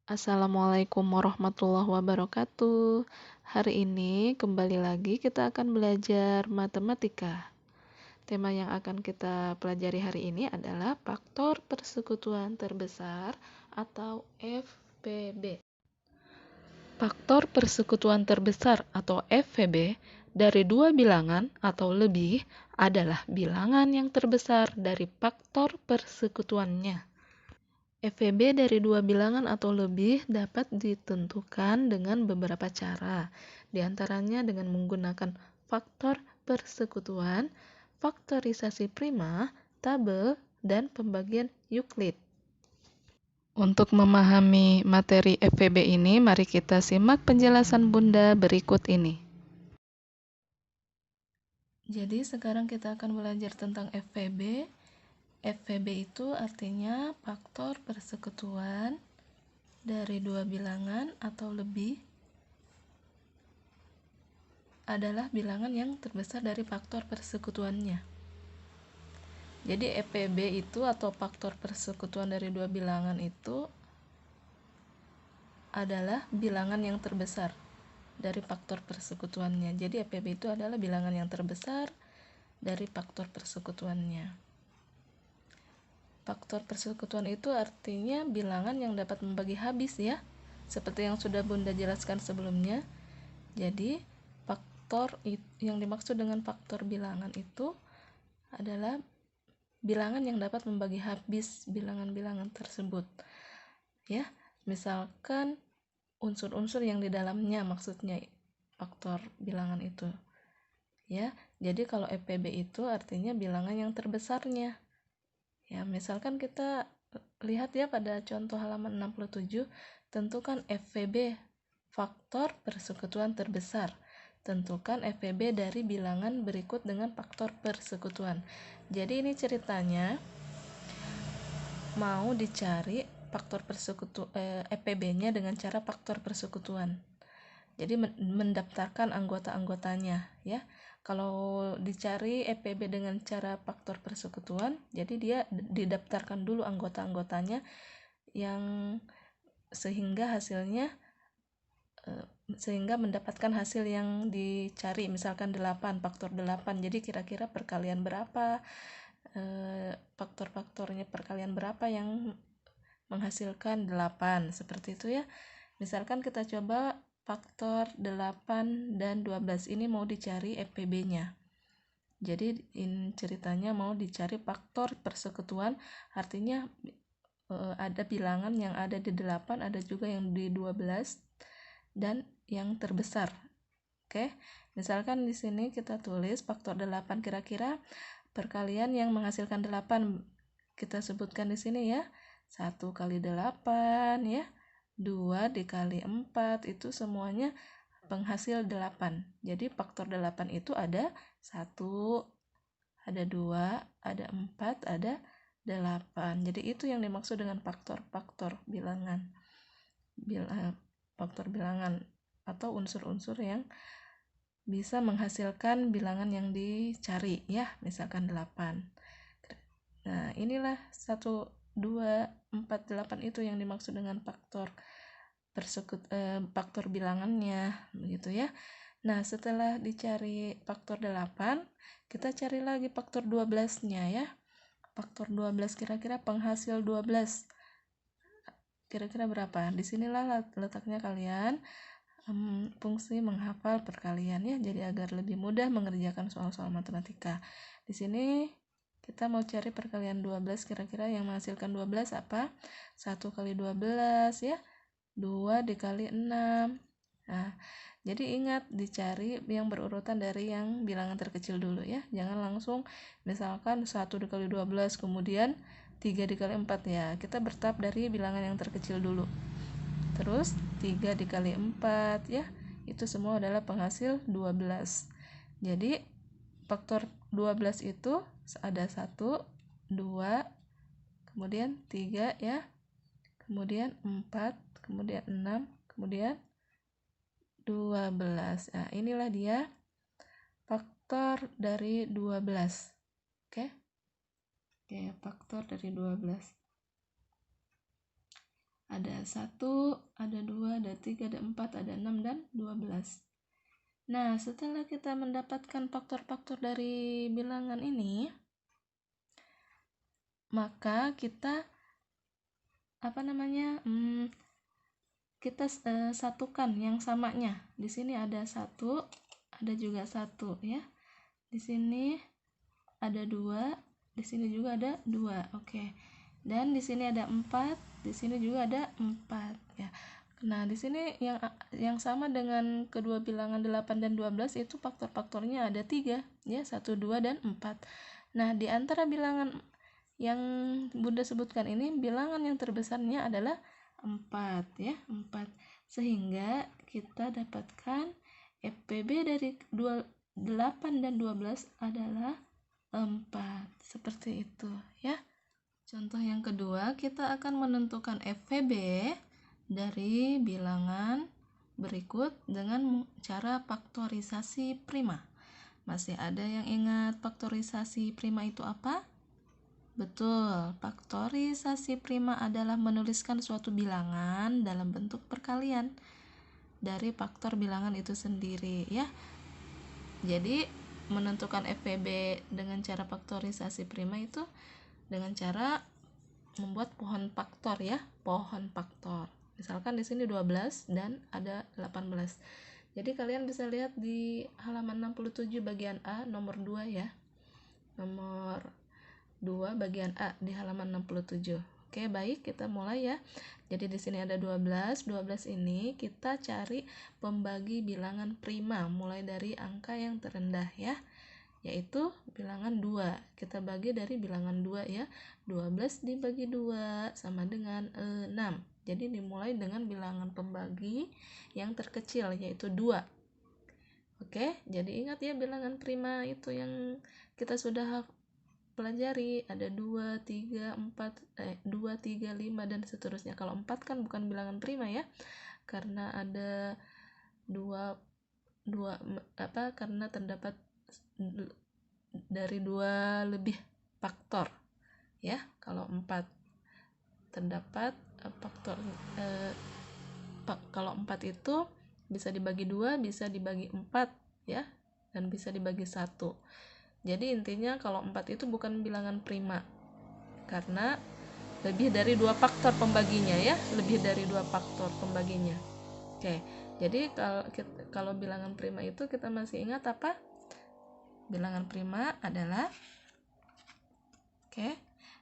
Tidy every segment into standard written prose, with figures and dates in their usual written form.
Assalamualaikum warahmatullahi wabarakatuh. Hari ini kembali lagi kita akan belajar matematika. Tema yang akan kita pelajari hari ini adalah faktor persekutuan terbesar atau FPB. Faktor persekutuan terbesar atau FPB dari dua bilangan atau lebih adalah bilangan yang terbesar dari faktor persekutuannya. FVB dari dua bilangan atau lebih dapat ditentukan dengan beberapa cara, di antaranya dengan menggunakan faktor persekutuan, faktorisasi prima, tabel, dan pembagian Euclid. Untuk memahami materi FVB ini, mari kita simak penjelasan Bunda berikut ini. Jadi sekarang kita akan belajar tentang FVB. FVB itu artinya faktor persekutuan dari dua bilangan atau lebih adalah bilangan yang terbesar dari faktor persekutuannya. Jadi FPB itu atau faktor persekutuan dari dua bilangan itu adalah bilangan yang terbesar dari faktor persekutuannya. Jadi FPB itu adalah bilangan yang terbesar dari faktor persekutuannya. Faktor persekutuan itu artinya bilangan yang dapat membagi habis ya, seperti yang sudah Bunda jelaskan sebelumnya. Jadi faktor yang dimaksud dengan faktor bilangan itu adalah bilangan yang dapat membagi habis bilangan-bilangan tersebut. Ya, misalkan unsur-unsur yang di dalamnya maksudnya faktor bilangan itu. Ya, jadi kalau FPB itu artinya bilangan yang terbesarnya. Ya, misalkan kita lihat ya pada contoh halaman 67, tentukan FVB faktor persekutuan terbesar. Tentukan FVB dari bilangan berikut dengan faktor persekutuan. Jadi ini ceritanya mau dicari faktor FPB-nya dengan cara faktor persekutuan. Jadi mendaftarkan anggota-anggotanya ya. Kalau dicari FPB dengan cara faktor persekutuan, jadi dia didaftarkan dulu anggota-anggotanya yang sehingga mendapatkan hasil yang dicari, misalkan 8, faktor 8. Jadi kira-kira perkalian berapa, faktor-faktornya perkalian berapa yang menghasilkan 8, seperti itu ya. Misalkan kita coba faktor 8 dan 12 ini mau dicari FPB-nya. Jadi ini ceritanya mau dicari faktor persekutuan, artinya ada bilangan yang ada di 8, ada juga yang di 12 dan yang terbesar. Oke. Misalkan di sini kita tulis faktor 8, kira-kira perkalian yang menghasilkan 8 kita sebutkan di sini ya. 1 kali 8 ya. 2 dikali 4 itu semuanya penghasil 8. Jadi faktor 8 itu ada 1, ada 2, ada 4, ada 8. Jadi itu yang dimaksud dengan faktor-faktor bilangan. Faktor bilangan atau unsur-unsur yang bisa menghasilkan bilangan yang dicari ya, misalkan 8. Nah, inilah 1, 2, 4, 8 itu yang dimaksud dengan faktor faktor bilangannya begitu ya. Nah, setelah dicari faktor 8, kita cari lagi faktor 12-nya ya. Faktor 12 kira-kira penghasil 12 kira-kira berapa? Disinilah letaknya kalian fungsi menghafal perkalian ya, jadi agar lebih mudah mengerjakan soal-soal matematika. Di sini kita mau cari perkalian 12, kira-kira yang menghasilkan 12 apa? 1 kali 12 ya. 2 dikali 6. Nah, jadi ingat dicari yang berurutan dari yang bilangan terkecil dulu ya. Jangan langsung misalkan 1 dikali 12 kemudian 3 dikali 4 ya. Kita bertahap dari bilangan yang terkecil dulu. Terus 3 dikali 4 ya. Itu semua adalah penghasil 12. Jadi faktor 12 itu ada 1, 2, kemudian 3 ya. Kemudian 4, kemudian 6, kemudian 12. Nah, inilah dia faktor dari 12. Oke, faktor dari 12. Ada 1, ada 2, ada 3, ada 4, ada 6, dan 12. Nah, setelah kita mendapatkan faktor-faktor dari bilangan ini, maka kita kita satukan yang samanya. Di sini ada 1, ada juga 1 ya. Di sini ada 2, di sini juga ada 2. Oke. Dan di sini ada 4, di sini juga ada 4 ya. Nah, di sini yang sama dengan kedua bilangan 8 dan 12 itu faktor-faktornya ada 3 ya, 1, 2, dan 4. Nah, di antara bilangan yang Bunda sebutkan ini, bilangan yang terbesarnya adalah 4 ya, 4. Sehingga kita dapatkan FPB dari 8 dan 12 adalah 4. Seperti itu ya. Contoh yang kedua, kita akan menentukan FPB dari bilangan berikut dengan cara faktorisasi prima. Masih ada yang ingat faktorisasi prima itu apa? Betul, faktorisasi prima adalah menuliskan suatu bilangan dalam bentuk perkalian dari faktor bilangan itu sendiri ya. Jadi menentukan FPB dengan cara faktorisasi prima itu dengan cara membuat pohon faktor ya, pohon faktor. Misalkan di sini 12 dan ada 18. Jadi kalian bisa lihat di halaman 67 bagian A nomor 2 ya. Nomor 2 bagian A di halaman 67. Oke, baik, kita mulai ya. Jadi di sini ada 12. 12 ini kita cari pembagi bilangan prima mulai dari angka yang terendah ya, yaitu bilangan 2. Kita bagi dari bilangan 2 ya. 12 dibagi 2 sama dengan 6. Jadi dimulai dengan bilangan pembagi yang terkecil yaitu 2. Oke, jadi ingat ya bilangan prima itu yang kita sudah pelajari, ada 2, 3, 4, 2, 3, 5 dan seterusnya. Kalau 4 kan bukan bilangan prima ya, karena ada karena terdapat dari 2 lebih faktor ya. Kalau 4 terdapat faktor kalau 4 itu bisa dibagi 2, bisa dibagi 4 ya, dan bisa dibagi 1. Jadi intinya kalau 4 itu bukan bilangan prima karena lebih dari 2 faktor pembaginya ya, lebih dari 2 faktor pembaginya. Oke, jadi kalau bilangan prima itu kita masih ingat apa? Bilangan prima adalah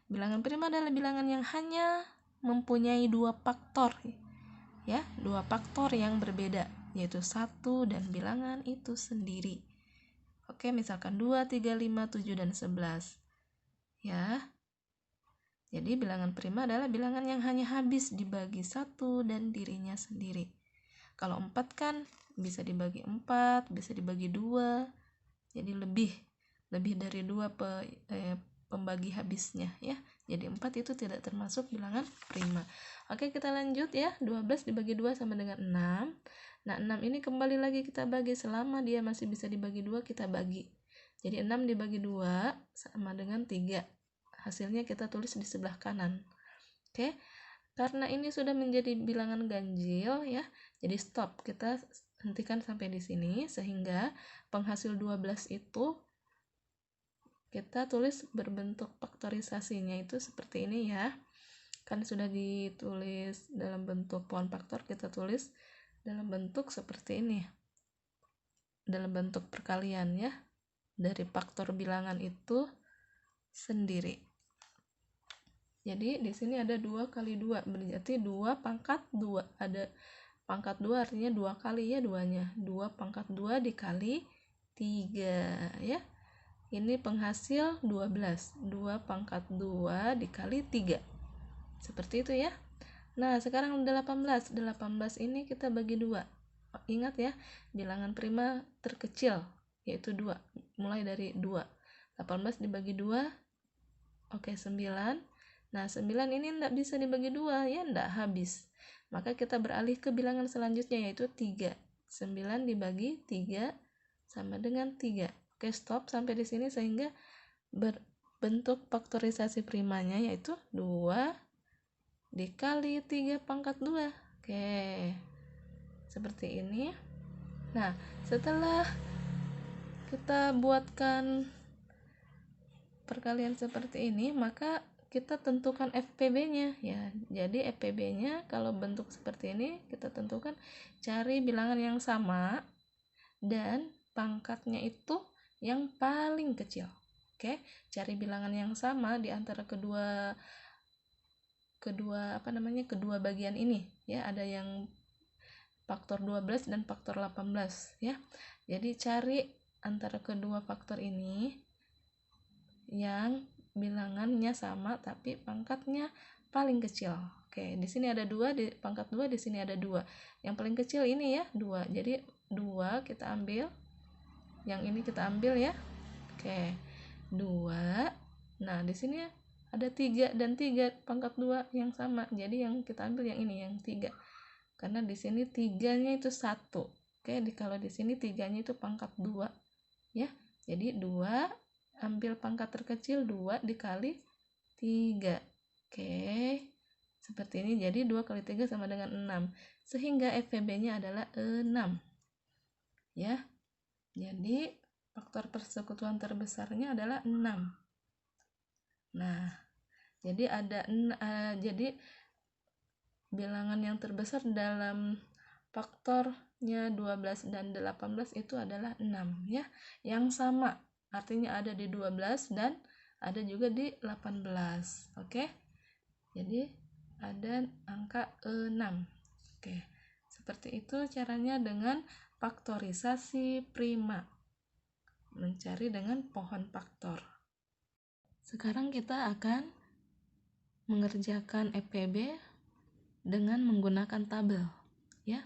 bilangan prima adalah bilangan yang hanya mempunyai 2 faktor ya, 2 faktor yang berbeda yaitu 1 dan bilangan itu sendiri. Oke, misalkan 2, 3, 5, 7, dan 11 ya. Jadi bilangan prima adalah bilangan yang hanya habis dibagi 1 dan dirinya sendiri. Kalau 4 kan bisa dibagi 4, bisa dibagi 2. Jadi lebih dari 2 pembagi habisnya ya. Jadi 4 itu tidak termasuk bilangan prima. Oke, kita lanjut ya. 12 dibagi 2 sama dengan 6. Nah, 6 ini kembali lagi kita bagi, selama dia masih bisa dibagi 2 kita bagi. Jadi 6 dibagi 2 sama dengan 3. Hasilnya kita tulis di sebelah kanan. Oke. Karena ini sudah menjadi bilangan ganjil ya. Jadi stop, kita hentikan sampai di sini sehingga penghasil 12 itu kita tulis berbentuk faktorisasinya itu seperti ini ya. Kan sudah ditulis dalam bentuk pohon faktor, kita tulis dalam bentuk seperti ini, dalam bentuk perkalian ya, dari faktor bilangan itu sendiri. Jadi di sini ada 2 kali 2, berarti 2 pangkat 2. Ada pangkat 2 artinya 2 kali ya, 2-nya. 2 pangkat 2 dikali 3 ya. Ini penghasil 12. 2 pangkat 2 dikali 3. Seperti itu ya. Nah, sekarang 18. 18 ini kita bagi 2. Ingat ya, bilangan prima terkecil yaitu 2. Mulai dari 2. 18 dibagi 2. Oke, 9. Nah, 9 ini tidak bisa dibagi 2 ya, tidak habis. Maka kita beralih ke bilangan selanjutnya yaitu 3. 9 dibagi 3 sama dengan 3. Oke, stop sampai di sini sehingga berbentuk faktorisasi primanya yaitu 2 dikali 3 pangkat 2. Oke, seperti ini. Nah, setelah kita buatkan perkalian seperti ini, maka kita tentukan FPB-nya ya. Jadi FPB-nya kalau bentuk seperti ini kita tentukan, cari bilangan yang sama dan pangkatnya itu yang paling kecil. Oke, cari bilangan yang sama di antara kedua bagian ini ya. Ada yang faktor 12 dan faktor 18 ya. Jadi cari antara kedua faktor ini yang bilangannya sama tapi pangkatnya paling kecil. Oke, di sini ada 2, di pangkat 2, di sini ada 2. Yang paling kecil ini ya, 2. Jadi 2 kita ambil. Yang ini kita ambil ya. Oke. 2. Nah, di sini ada 3 dan 3 pangkat 2 yang sama. Jadi yang kita ambil yang ini, yang 3. Karena di sini 3-nya itu 1. Oke, kalau di sini 3-nya itu pangkat 2 ya. Jadi 2 ambil pangkat terkecil, 2 dikali 3. Oke, seperti ini. Jadi 2 kali 3 sama dengan 6. Sehingga FPB-nya adalah 6. Ya. Jadi faktor persekutuan terbesarnya adalah 6. Nah, jadi bilangan yang terbesar dalam faktornya 12 dan 18 itu adalah 6 ya. Yang sama, artinya ada di 12 dan ada juga di 18. Oke. Jadi ada angka 6. Oke. Seperti itu caranya dengan faktorisasi prima. Mencari dengan pohon faktor. Sekarang kita akan mengerjakan FPB dengan menggunakan tabel ya.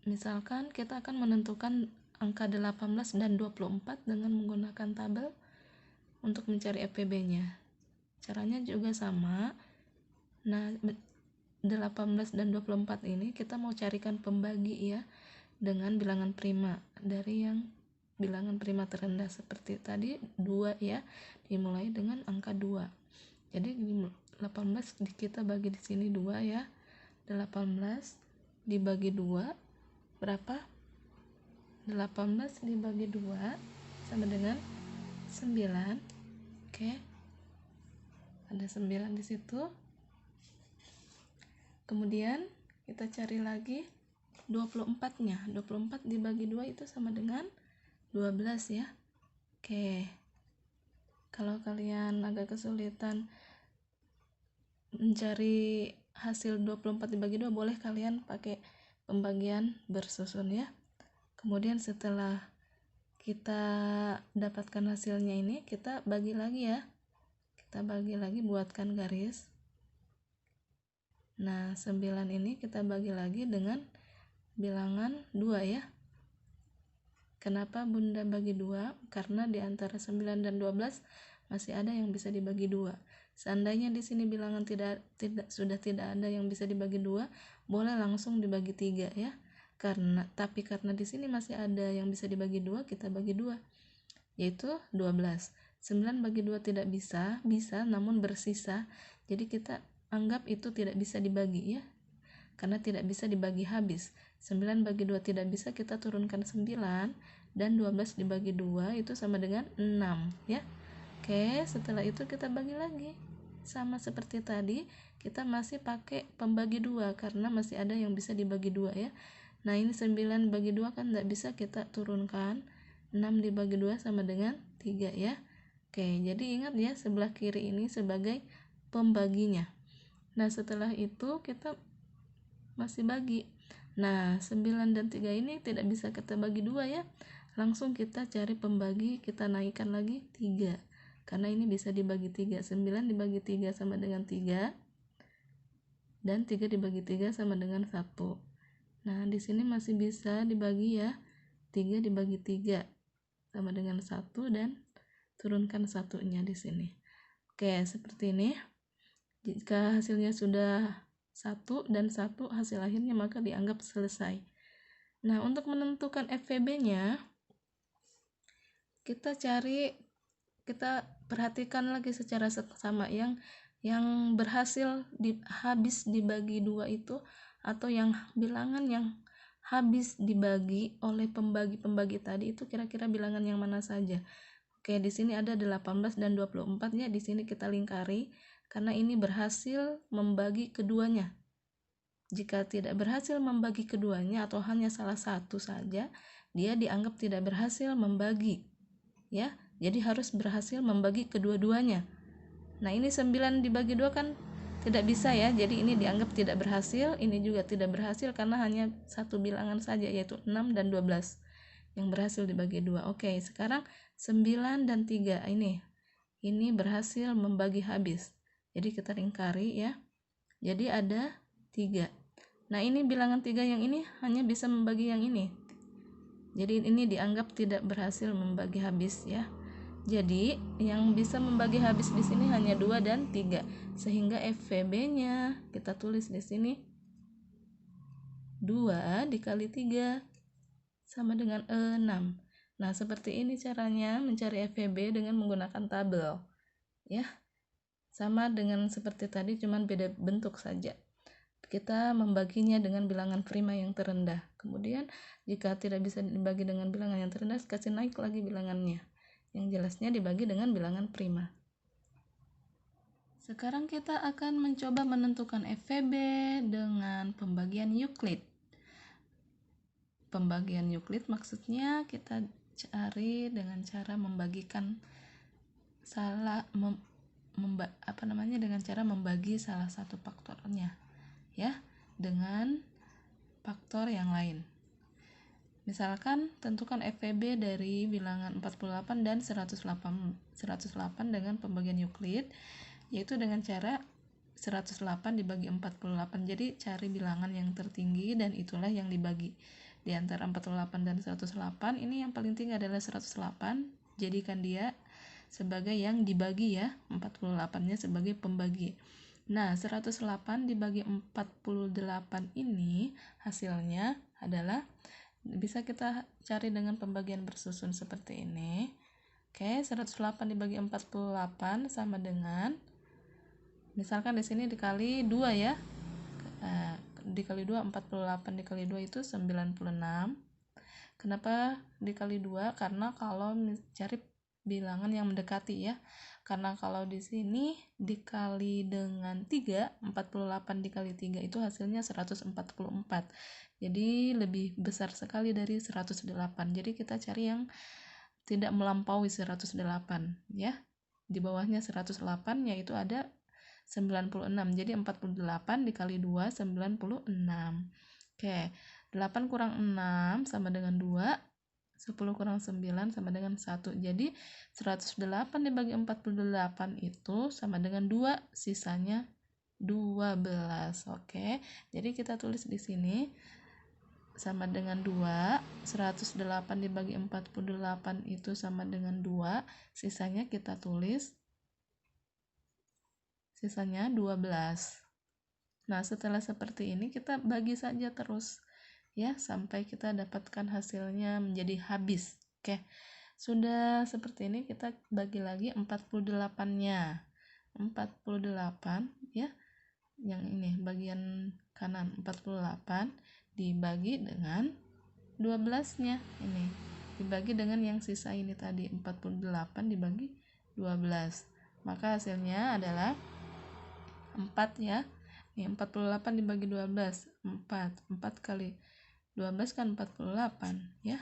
Misalkan kita akan menentukan angka 18 dan 24 dengan menggunakan tabel untuk mencari FPB-nya. Caranya juga sama. Nah, 18 dan 24 ini kita mau carikan pembagi ya dengan bilangan prima. Dari yang bilangan prima terendah seperti tadi 2 ya, dimulai dengan angka 2. Jadi 18 kita bagi di sini 2 ya. 18 dibagi 2 berapa? 18 dibagi 2 sama dengan 9. Oke. Ada 9 di situ. Kemudian kita cari lagi 24-nya. 24 dibagi 2 itu sama dengan 12 ya. Oke. Kalau kalian agak kesulitan mencari hasil 24 dibagi 2, boleh kalian pakai pembagian bersusun ya. Kemudian setelah kita dapatkan hasilnya ini, kita bagi lagi ya. Kita bagi lagi, buatkan garis. Nah, 9 ini kita bagi lagi dengan bilangan 2 ya. Kenapa Bunda bagi 2? Karena di antara 9 dan 12 masih ada yang bisa dibagi 2. Seandainya di sini bilangan sudah tidak ada yang bisa dibagi 2, boleh langsung dibagi 3 ya. Tapi karena di sini masih ada yang bisa dibagi 2, kita bagi 2, yaitu 12. 9 bagi 2 tidak bisa namun bersisa. Jadi kita anggap itu tidak bisa dibagi ya. Karena tidak bisa dibagi habis. 9 bagi 2 tidak bisa, kita turunkan 9 dan 12 dibagi 2 itu sama dengan 6 ya. Oke, setelah itu kita bagi lagi. Sama seperti tadi, kita masih pakai pembagi 2 karena masih ada yang bisa dibagi 2 ya. Nah, ini 9 bagi 2 kan tidak bisa, kita turunkan. 6 dibagi 2 sama dengan 3 ya. Oke, jadi ingat ya, sebelah kiri ini sebagai pembaginya. Nah, setelah itu kita masih bagi. Nah, 9 dan 3 ini tidak bisa kita bagi 2 ya. Langsung kita cari pembagi, kita naikkan lagi 3. Karena ini bisa dibagi 3. 9 dibagi 3 sama dengan 3. Dan 3 dibagi 3 sama dengan 1. Nah, di sini masih bisa dibagi ya. 3 dibagi 3 sama dengan 1 dan turunkan 1-nya di sini. Oke, seperti ini. Jika hasilnya sudah 1 dan 1 hasil akhirnya, maka dianggap selesai. Nah, untuk menentukan FPB-nya, kita perhatikan lagi secara seksama. Yang yang berhasil habis dibagi 2 itu, atau yang bilangan yang habis dibagi oleh pembagi-pembagi tadi itu kira-kira bilangan yang mana saja. Oke, di sini ada 18 dan 24 ya. Di sini kita lingkari karena ini berhasil membagi keduanya. Jika tidak berhasil membagi keduanya atau hanya salah satu saja, dia dianggap tidak berhasil membagi. Ya, jadi harus berhasil membagi kedua-duanya. Nah, ini 9 dibagi 2 kan tidak bisa ya. Jadi ini dianggap tidak berhasil, ini juga tidak berhasil karena hanya satu bilangan saja, yaitu 6 dan 12 yang berhasil dibagi 2. Oke, sekarang 9 dan 3 ini berhasil membagi habis. Jadi kita lingkari ya. Jadi ada 3. Nah, ini bilangan 3 yang ini hanya bisa membagi yang ini. Jadi ini dianggap tidak berhasil membagi habis ya. Jadi yang bisa membagi habis di sini hanya 2 dan 3. Sehingga FVB-nya kita tulis di sini 2 dikali 3 sama dengan 6. Nah, seperti ini caranya mencari FVB dengan menggunakan tabel. Ya. Sama dengan seperti tadi, cuman beda bentuk saja. Kita membaginya dengan bilangan prima yang terendah. Kemudian jika tidak bisa dibagi dengan bilangan yang terendah, kasih naik lagi bilangannya. Yang jelasnya dibagi dengan bilangan prima. Sekarang kita akan mencoba menentukan FVB dengan pembagian Euclid. Pembagian Euclid maksudnya kita cari dengan cara membagikan dengan cara membagi salah satu faktornya ya dengan faktor yang lain. Misalkan tentukan FVB dari bilangan 48 dan 108 dengan pembagian Euclid, yaitu dengan cara 108 dibagi 48. Jadi cari bilangan yang tertinggi dan itulah yang dibagi. Di antara 48 dan 108 ini yang paling tinggi adalah 108. Jadikan dia sebagai yang dibagi ya, 48-nya sebagai pembagi. Nah, 108 dibagi 48 ini hasilnya adalah bisa kita cari dengan pembagian bersusun seperti ini. Oke, 108 dibagi 48 sama dengan, misalkan di sini dikali 2 ya. Dikali 2, 48 dikali 2 itu 96. Kenapa dikali 2? Karena kalau cari bilangan yang mendekati ya. Karena kalau di sini dikali dengan 3, 48 dikali 3 itu hasilnya 144. Jadi lebih besar sekali dari 108. Jadi kita cari yang tidak melampaui 108 ya. Di bawahnya 108 yaitu ada 96. Jadi 48 dikali 2 96. Oke, 8 kurang 6 sama dengan 2. 10 kurang 9 sama dengan 1. Jadi 108 dibagi 48 itu sama dengan 2, sisanya 12. Oke. Jadi kita tulis di sini sama dengan 2. 108 dibagi 48 itu sama dengan 2. Sisanya kita tulis sisanya 12. Nah, setelah seperti ini kita bagi saja terus ya sampai kita dapatkan hasilnya menjadi habis. Oke, sudah seperti ini kita bagi lagi 48-nya 48 ya, yang ini bagian kanan 48 dibagi dengan 12-nya ini dibagi dengan yang sisa ini tadi 48 dibagi 12, maka hasilnya adalah 4 ya. Nih 48 dibagi 12 4 kali 12 kan 48 ya.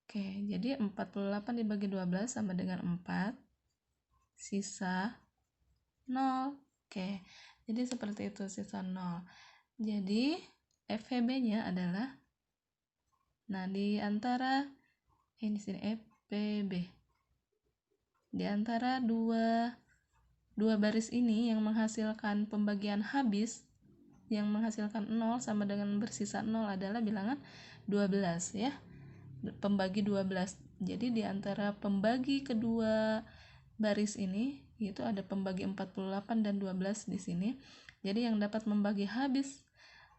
Oke, jadi 48 dibagi 12 sama dengan 4, sisa 0. Oke, jadi seperti itu, sisa 0. Jadi FVB-nya adalah, nah di antara ini sini FVB di antara dua baris ini yang menghasilkan pembagian habis, yang menghasilkan 0 sama dengan bersisa 0 adalah bilangan 12 ya, pembagi 12. Jadi di antara pembagi kedua baris ini itu ada pembagi 48 dan 12 di sini. Jadi yang dapat membagi habis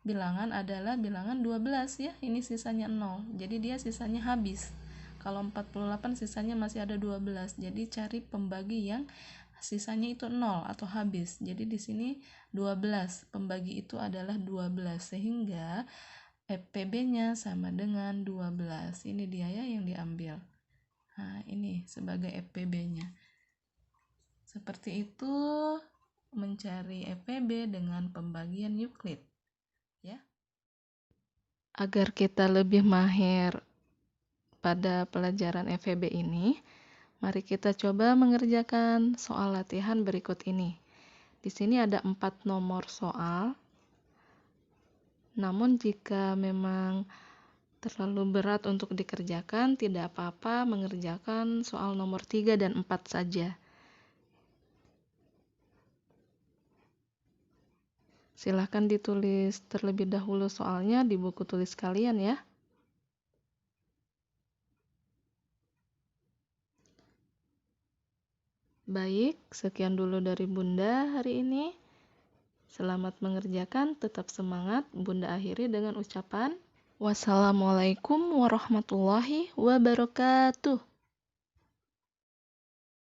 bilangan adalah bilangan 12 ya. Ini sisanya 0. Jadi dia sisanya habis. Kalau 48 sisanya masih ada 12. Jadi cari pembagi yang sisanya itu 0 atau habis. Jadi di sini 12, pembagi itu adalah 12, sehingga FPB-nya sama dengan 12. Ini dia ya yang diambil. Nah, ini sebagai FPB-nya. Seperti itu mencari FPB dengan pembagian Euclid, ya. Agar kita lebih mahir pada pelajaran FEB ini, mari kita coba mengerjakan soal latihan berikut ini. Di sini ada 4 nomor soal. Namun jika memang terlalu berat untuk dikerjakan, tidak apa-apa mengerjakan soal nomor 3 dan 4 saja. Silahkan ditulis terlebih dahulu soalnya di buku tulis kalian ya. Baik, sekian dulu dari Bunda hari ini. Selamat mengerjakan, tetap semangat. Bunda akhiri dengan ucapan wassalamualaikum warahmatullahi wabarakatuh.